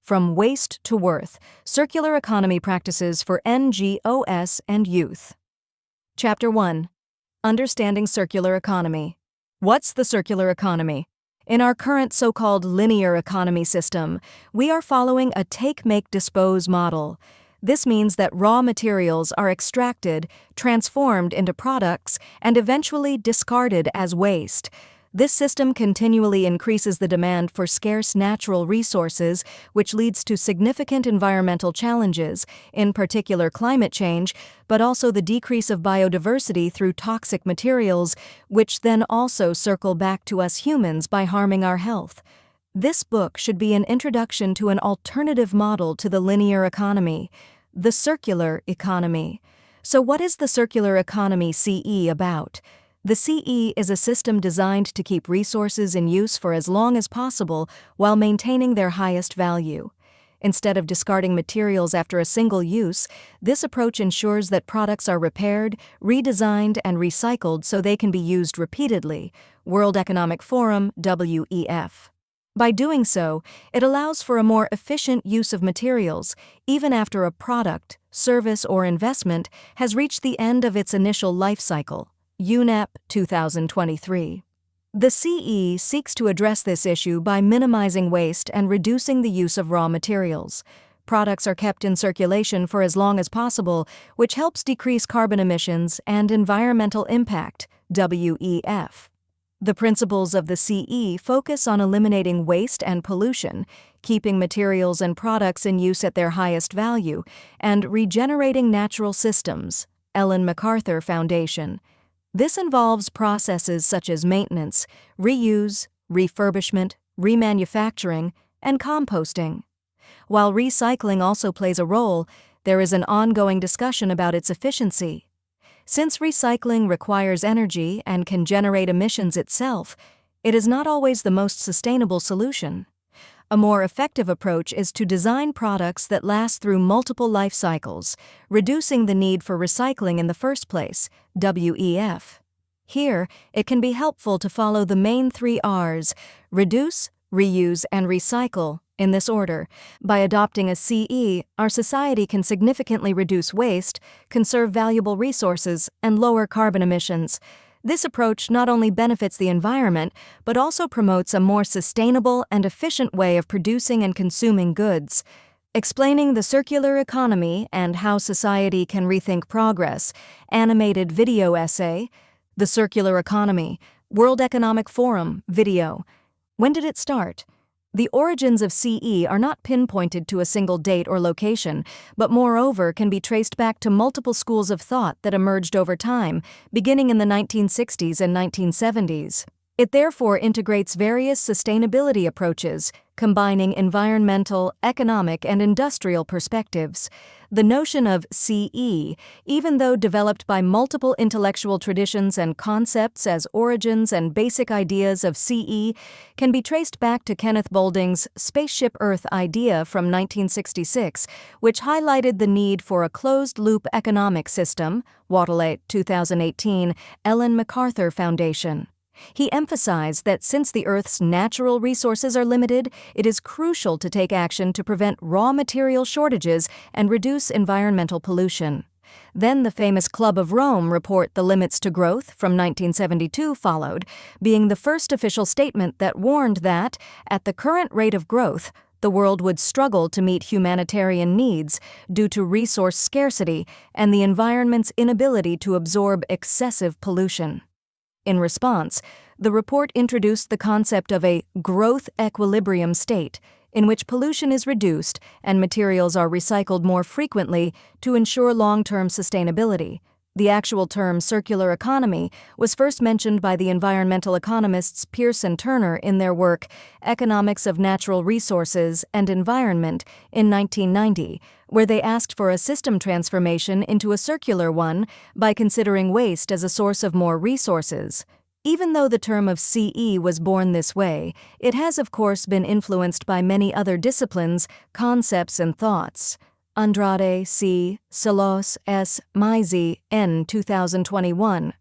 From Waste to Worth, Circular Economy Practices for NGOs and Youth. Chapter 1. Understanding Circular Economy. What's the circular economy? In our current so-called linear economy system, we are following a take-make-dispose model. This means that raw materials are extracted, transformed into products, and eventually discarded as waste. This system continually increases the demand for scarce natural resources, which leads to significant environmental challenges, in particular climate change, but also the decrease of biodiversity through toxic materials, which then also circle back to us humans by harming our health. This book should be an introduction to an alternative model to the linear economy, the circular economy. So what is the circular economy CE about? The CE is a system designed to keep resources in use for as long as possible while maintaining their highest value. Instead of discarding materials after a single use, this approach ensures that products are repaired, redesigned, and recycled so they can be used repeatedly. World Economic Forum, WEF. By doing so, it allows for a more efficient use of materials, even after a product, service, or investment has reached the end of its initial life cycle. UNEP 2023. The CE seeks to address this issue by minimizing waste and reducing the use of raw materials. Products are kept in circulation for as long as possible, which helps decrease carbon emissions and environmental impact, WEF. The principles of the CE focus on eliminating waste and pollution, keeping materials and products in use at their highest value, and regenerating natural systems, Ellen MacArthur Foundation. This involves processes such as maintenance, reuse, refurbishment, remanufacturing, and composting. While recycling also plays a role, there is an ongoing discussion about its efficiency. Since recycling requires energy and can generate emissions itself, it is not always the most sustainable solution. A more effective approach is to design products that last through multiple life cycles, reducing the need for recycling in the first place, WEF. Here, it can be helpful to follow the main 3 R's, reduce, reuse, and recycle, in this order. By adopting a CE, our society can significantly reduce waste, conserve valuable resources, and lower carbon emissions. This approach not only benefits the environment, but also promotes a more sustainable and efficient way of producing and consuming goods. Explaining the circular economy and how society can rethink progress, animated video essay, The Circular Economy, World Economic Forum, video. When did it start? The origins of CE are not pinpointed to a single date or location, but moreover can be traced back to multiple schools of thought that emerged over time, beginning in the 1960s and 1970s. It therefore integrates various sustainability approaches, combining environmental, economic, and industrial perspectives. The notion of CE, even though developed by multiple intellectual traditions and concepts as origins and basic ideas of CE, can be traced back to Kenneth Boulding's Spaceship Earth idea from 1966, which highlighted the need for a closed-loop economic system, Waterlake 2018, Ellen MacArthur Foundation. He emphasized that since the Earth's natural resources are limited, it is crucial to take action to prevent raw material shortages and reduce environmental pollution. Then the famous Club of Rome report The Limits to Growth from 1972 followed, being the first official statement that warned that, at the current rate of growth, the world would struggle to meet humanitarian needs due to resource scarcity and the environment's inability to absorb excessive pollution. In response, the report introduced the concept of a growth equilibrium state, in which pollution is reduced and materials are recycled more frequently to ensure long-term sustainability. The actual term circular economy was first mentioned by the environmental economists Pierce and Turner in their work Economics of Natural Resources and Environment in 1990, where they asked for a system transformation into a circular one by considering waste as a source of more resources. Even though the term of CE was born this way, it has of course been influenced by many other disciplines, concepts, and thoughts. Andrade, C., Salos, S., Mizzi, N. 2021.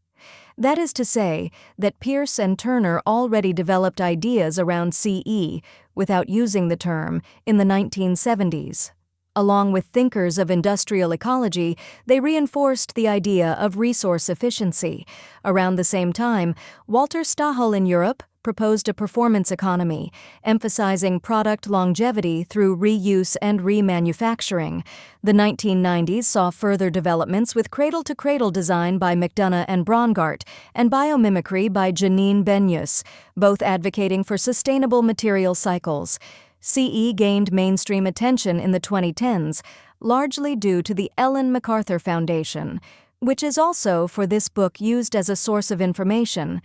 That is to say, that Peirce and Turner already developed ideas around CE without using the term in the 1970s. Along with thinkers of industrial ecology, they reinforced the idea of resource efficiency. Around the same time, Walter Stahel in Europe proposed a performance economy, emphasizing product longevity through reuse and remanufacturing. The 1990s saw further developments with cradle-to-cradle design by McDonough and Braungart and biomimicry by Janine Benyus, both advocating for sustainable material cycles. CE gained mainstream attention in the 2010s, largely due to the Ellen MacArthur Foundation, which is also, for this book, used as a source of information.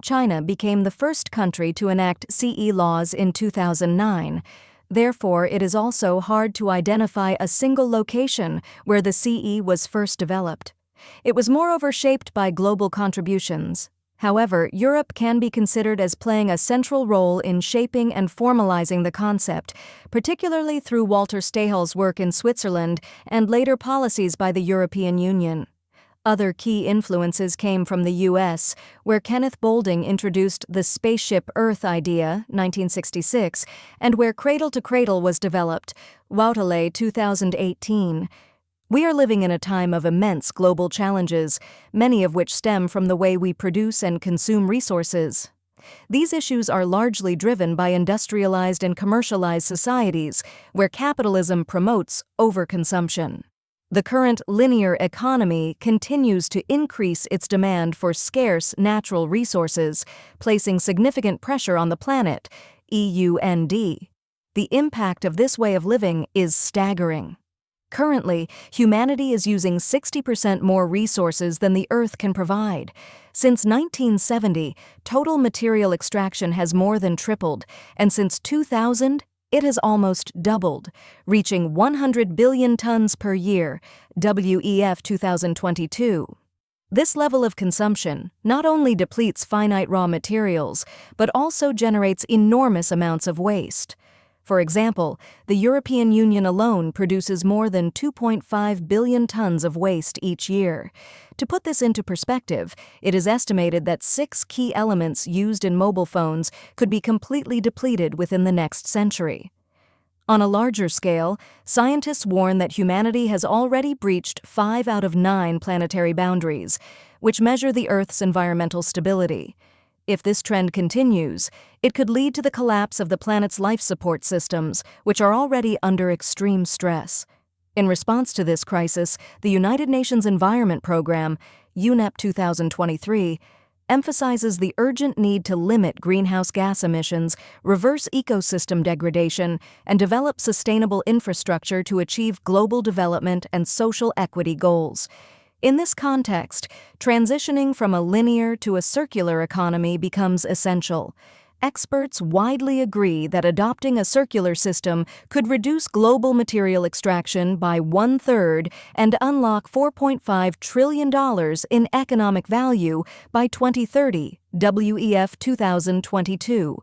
China became the first country to enact CE laws in 2009. Therefore, it is also hard to identify a single location where the CE was first developed. It was moreover shaped by global contributions. However, Europe can be considered as playing a central role in shaping and formalizing the concept, particularly through Walter Stahel's work in Switzerland and later policies by the European Union. Other key influences came from the U.S., where Kenneth Boulding introduced the spaceship Earth idea, 1966, and where cradle-to-cradle was developed, Woutelet, 2018. We are living in a time of immense global challenges, many of which stem from the way we produce and consume resources. These issues are largely driven by industrialized and commercialized societies, where capitalism promotes overconsumption. The current linear economy continues to increase its demand for scarce natural resources, placing significant pressure on the planet, EUND. The impact of this way of living is staggering. Currently, humanity is using 60% more resources than the Earth can provide. Since 1970, total material extraction has more than tripled, and since 2000, it has almost doubled, reaching 100 billion tons per year, WEF 2022. This level of consumption not only depletes finite raw materials, but also generates enormous amounts of waste. For example, the European Union alone produces more than 2.5 billion tons of waste each year. To put this into perspective, it is estimated that 6 key elements used in mobile phones could be completely depleted within the next century. On a larger scale, scientists warn that humanity has already breached 5 out of 9 planetary boundaries, which measure the Earth's environmental stability. If this trend continues, it could lead to the collapse of the planet's life support systems, which are already under extreme stress. In response to this crisis, the United Nations Environment Program, UNEP 2023, emphasizes the urgent need to limit greenhouse gas emissions, reverse ecosystem degradation, and develop sustainable infrastructure to achieve global development and social equity goals. In this context, transitioning from a linear to a circular economy becomes essential. Experts widely agree that adopting a circular system could reduce global material extraction by 1/3 and unlock $4.5 trillion in economic value by 2030, WEF 2022.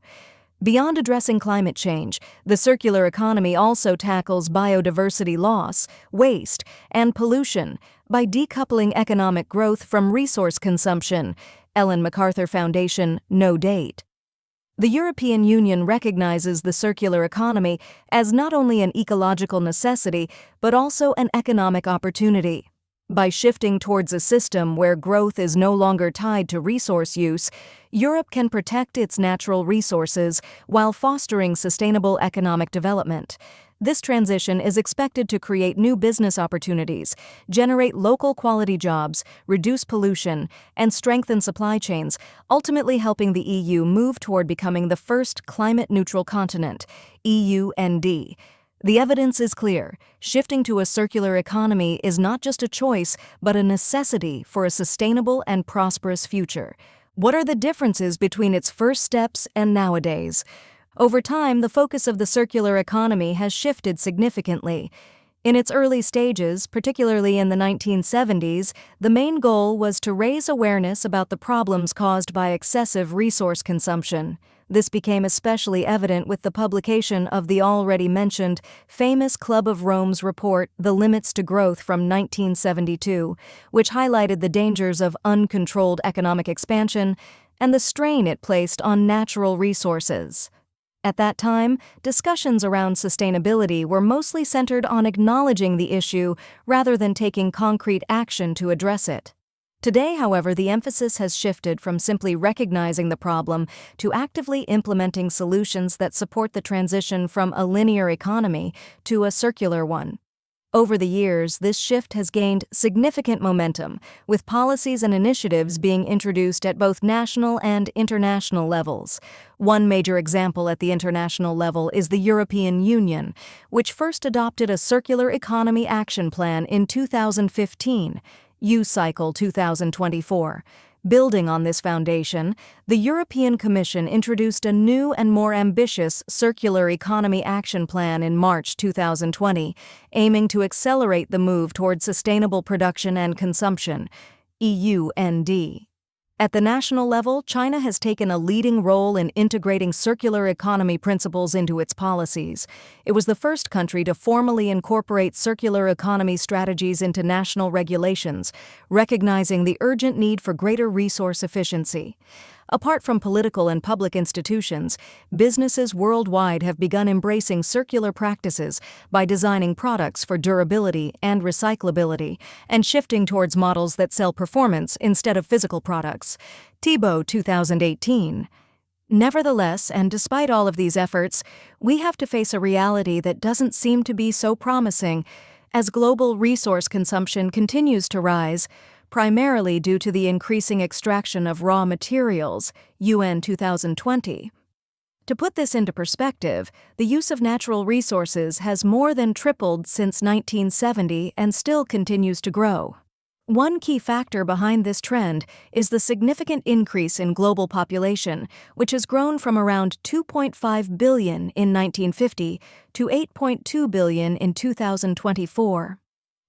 Beyond addressing climate change, the circular economy also tackles biodiversity loss, waste, and pollution by decoupling economic growth from resource consumption. Ellen MacArthur Foundation, no date. The European Union recognizes the circular economy as not only an ecological necessity, but also an economic opportunity. By shifting towards a system where growth is no longer tied to resource use, Europe can protect its natural resources while fostering sustainable economic development. This transition is expected to create new business opportunities, generate local quality jobs, reduce pollution, and strengthen supply chains, ultimately helping the EU move toward becoming the first climate-neutral continent, EUND. The evidence is clear. Shifting to a circular economy is not just a choice, but a necessity for a sustainable and prosperous future. What are the differences between its first steps and nowadays? Over time, the focus of the circular economy has shifted significantly. In its early stages, particularly in the 1970s, the main goal was to raise awareness about the problems caused by excessive resource consumption. This became especially evident with the publication of the already mentioned famous Club of Rome's report, The Limits to Growth from 1972, which highlighted the dangers of uncontrolled economic expansion and the strain it placed on natural resources. At that time, discussions around sustainability were mostly centered on acknowledging the issue rather than taking concrete action to address it. Today, however, the emphasis has shifted from simply recognizing the problem to actively implementing solutions that support the transition from a linear economy to a circular one. Over the years, this shift has gained significant momentum, with policies and initiatives being introduced at both national and international levels. One major example at the international level is the European Union, which first adopted a Circular Economy Action Plan in 2015, U-Cycle 2024. Building on this foundation, the European Commission introduced a new and more ambitious Circular Economy Action Plan in March 2020, aiming to accelerate the move toward sustainable production and consumption, EUND. At the national level, China has taken a leading role in integrating circular economy principles into its policies. It was the first country to formally incorporate circular economy strategies into national regulations, recognizing the urgent need for greater resource efficiency. Apart from political and public institutions, businesses worldwide have begun embracing circular practices by designing products for durability and recyclability, and shifting towards models that sell performance instead of physical products. Thibault 2018. Nevertheless, and despite all of these efforts, we have to face a reality that doesn't seem to be so promising. As global resource consumption continues to rise, primarily due to the increasing extraction of raw materials, UN 2020. To put this into perspective, the use of natural resources has more than tripled since 1970 and still continues to grow. One key factor behind this trend is the significant increase in global population, which has grown from around 2.5 billion in 1950 to 8.2 billion in 2024.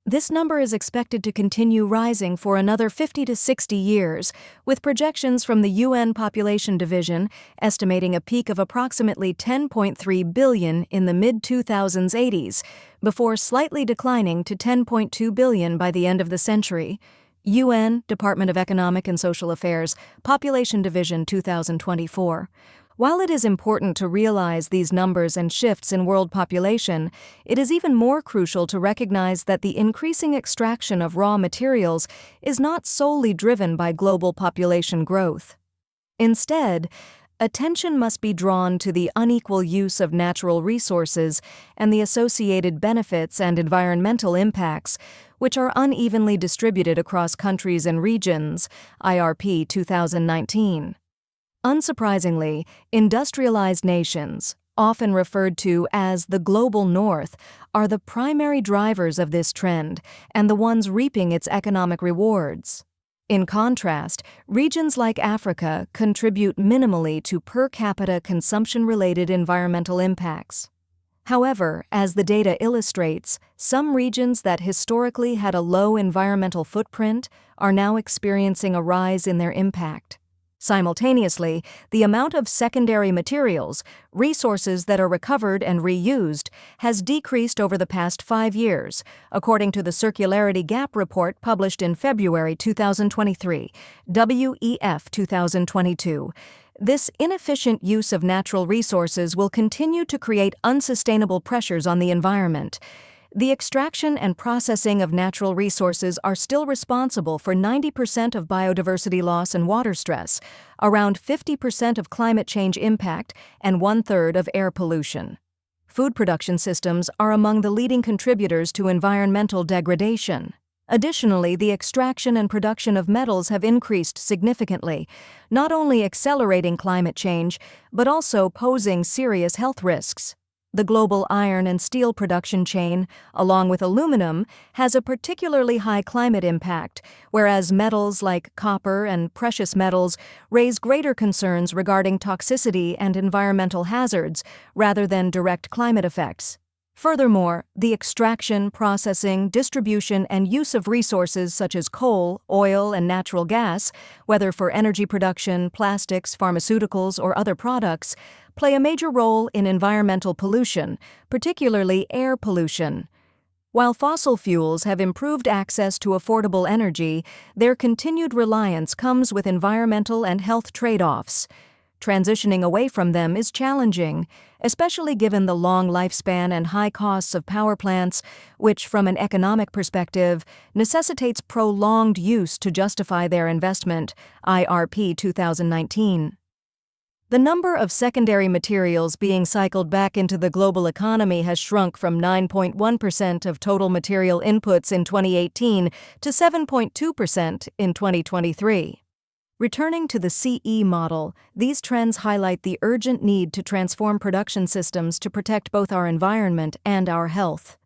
This number is expected to continue rising for another 50 to 60 years, with projections from the UN Population Division estimating a peak of approximately 10.3 billion in the mid-2080s, before slightly declining to 10.2 billion by the end of the century. UN, Department of Economic and Social Affairs, Population Division 2024. While it is important to realize these numbers and shifts in world population, it is even more crucial to recognize that the increasing extraction of raw materials is not solely driven by global population growth. Instead, attention must be drawn to the unequal use of natural resources and the associated benefits and environmental impacts, which are unevenly distributed across countries and regions, IRP 2019. Unsurprisingly, industrialized nations, often referred to as the Global North, are the primary drivers of this trend and the ones reaping its economic rewards. In contrast, regions like Africa contribute minimally to per capita consumption-related environmental impacts. However, as the data illustrates, some regions that historically had a low environmental footprint are now experiencing a rise in their impact. Simultaneously, the amount of secondary materials, resources that are recovered and reused, has decreased over the past 5 years, according to the Circularity Gap Report published in February 2023, WEF 2022. This inefficient use of natural resources will continue to create unsustainable pressures on the environment. The extraction and processing of natural resources are still responsible for 90% of biodiversity loss and water stress, around 50% of climate change impact, and 1/3 of air pollution. Food production systems are among the leading contributors to environmental degradation. Additionally, the extraction and production of metals have increased significantly, not only accelerating climate change, but also posing serious health risks. The global iron and steel production chain, along with aluminum, has a particularly high climate impact, whereas metals like copper and precious metals raise greater concerns regarding toxicity and environmental hazards rather than direct climate effects. Furthermore, the extraction, processing, distribution, and use of resources such as coal, oil, and natural gas, whether for energy production, plastics, pharmaceuticals, or other products, play a major role in environmental pollution, particularly air pollution. While fossil fuels have improved access to affordable energy, their continued reliance comes with environmental and health trade-offs. Transitioning away from them is challenging, especially given the long lifespan and high costs of power plants, which, from an economic perspective, necessitates prolonged use to justify their investment. IRP 2019. The number of secondary materials being cycled back into the global economy has shrunk from 9.1% of total material inputs in 2018 to 7.2% in 2023. Returning to the CE model, these trends highlight the urgent need to transform production systems to protect both our environment and our health.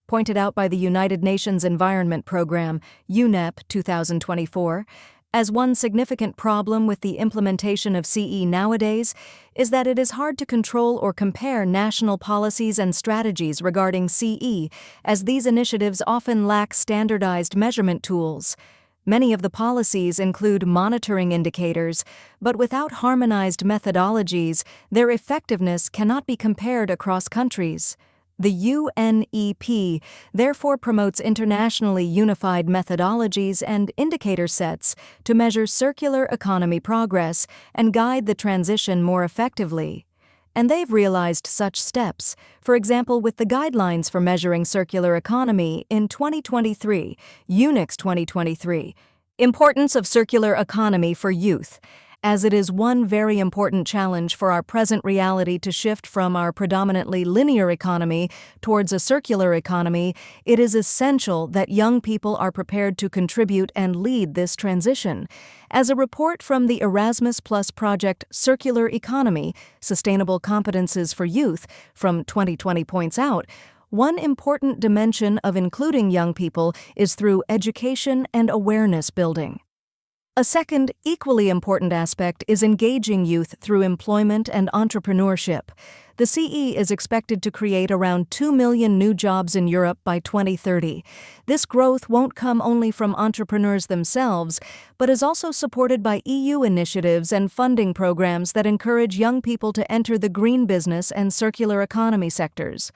Pointed out by the United Nations Environment Programme, UNEP 2024, as one significant problem with the implementation of CE nowadays is that it is hard to control or compare national policies and strategies regarding CE, as these initiatives often lack standardized measurement tools. Many of the policies include monitoring indicators, but without harmonized methodologies, their effectiveness cannot be compared across countries. The UNEP therefore promotes internationally unified methodologies and indicator sets to measure circular economy progress and guide the transition more effectively. And they've realized such steps, for example with the Guidelines for Measuring Circular Economy in 2023, UNIX 2023. Importance of circular economy for youth, as it is one very important challenge for our present reality to shift from our predominantly linear economy towards a circular economy. It is essential that young people are prepared to contribute and lead this transition. As a report from the Erasmus Plus project Circular Economy, Sustainable Competences for Youth from 2020 points out, one important dimension of including young people is through education and awareness building. A second, equally important aspect is engaging youth through employment and entrepreneurship. The CE is expected to create around 2 million new jobs in Europe by 2030. This growth won't come only from entrepreneurs themselves, but is also supported by EU initiatives and funding programs that encourage young people to enter the green business and circular economy sectors.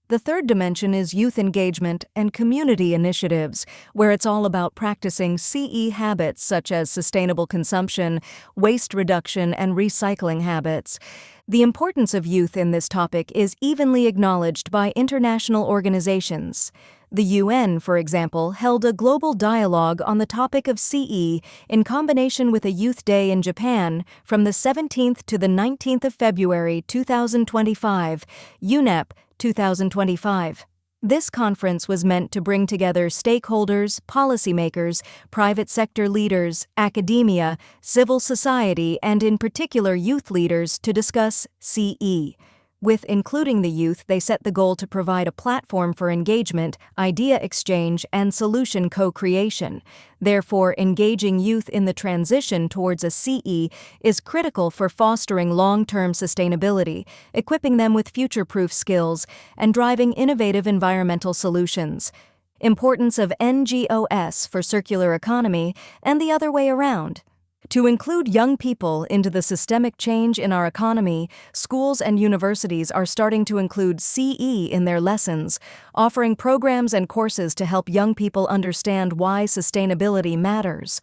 The third dimension is youth engagement and community initiatives, where it's all about practicing CE habits such as sustainable consumption, waste reduction, and recycling habits. The importance of youth in this topic is evenly acknowledged by international organizations. The UN, for example, held a global dialogue on the topic of CE in combination with a Youth Day in Japan from the 17th to the 19th of February 2025, UNEP 2025. This conference was meant to bring together stakeholders, policymakers, private sector leaders, academia, civil society, and in particular youth leaders to discuss CE. With including the youth, they set the goal to provide a platform for engagement, idea exchange, and solution co-creation. Therefore, engaging youth in the transition towards a CE is critical for fostering long-term sustainability, equipping them with future-proof skills, and driving innovative environmental solutions. Importance of NGOS for circular economy, and the other way around. To include young people into the systemic change in our economy, schools and universities are starting to include CE in their lessons, offering programs and courses to help young people understand why sustainability matters.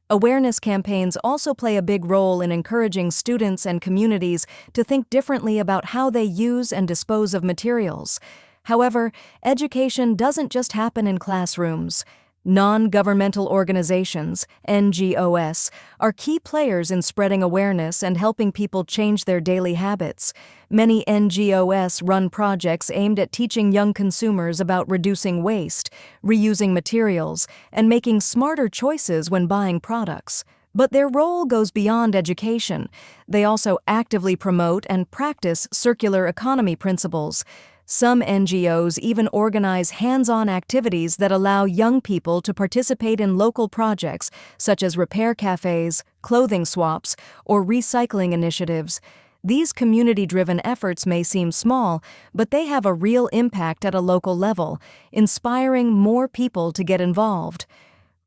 Awareness campaigns also play a big role in encouraging students and communities to think differently about how they use and dispose of materials. However, education doesn't just happen in classrooms. Non-governmental organizations, NGOs, are key players in spreading awareness and helping people change their daily habits. Many NGOs run projects aimed at teaching young consumers about reducing waste, reusing materials, and making smarter choices when buying products. But their role goes beyond education. They also actively promote and practice circular economy principles. Some NGOs even organize hands-on activities that allow young people to participate in local projects such as repair cafes, clothing swaps, or recycling initiatives. These community-driven efforts may seem small, but they have a real impact at a local level, inspiring more people to get involved.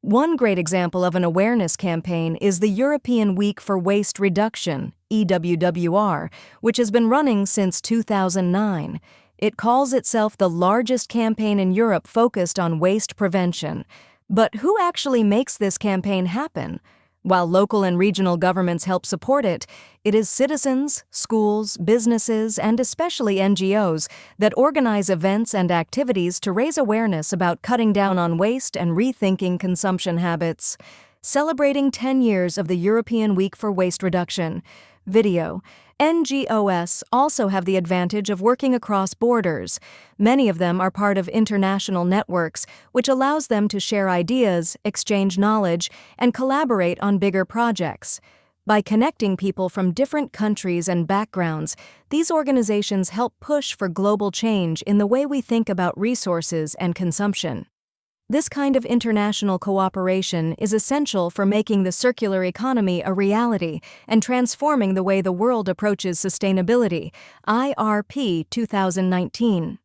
One great example of an awareness campaign is the European Week for Waste Reduction, EWWR, which has been running since 2009. It calls itself the largest campaign in Europe focused on waste prevention. But who actually makes this campaign happen? While local and regional governments help support it, it is citizens, schools, businesses, and especially NGOs that organize events and activities to raise awareness about cutting down on waste and rethinking consumption habits. Celebrating 10 years of the European Week for Waste Reduction. Video. NGOs also have the advantage of working across borders. Many of them are part of international networks, which allows them to share ideas, exchange knowledge, and collaborate on bigger projects. By connecting people from different countries and backgrounds, these organizations help push for global change in the way we think about resources and consumption. This kind of international cooperation is essential for making the circular economy a reality and transforming the way the world approaches sustainability. IRP 2019.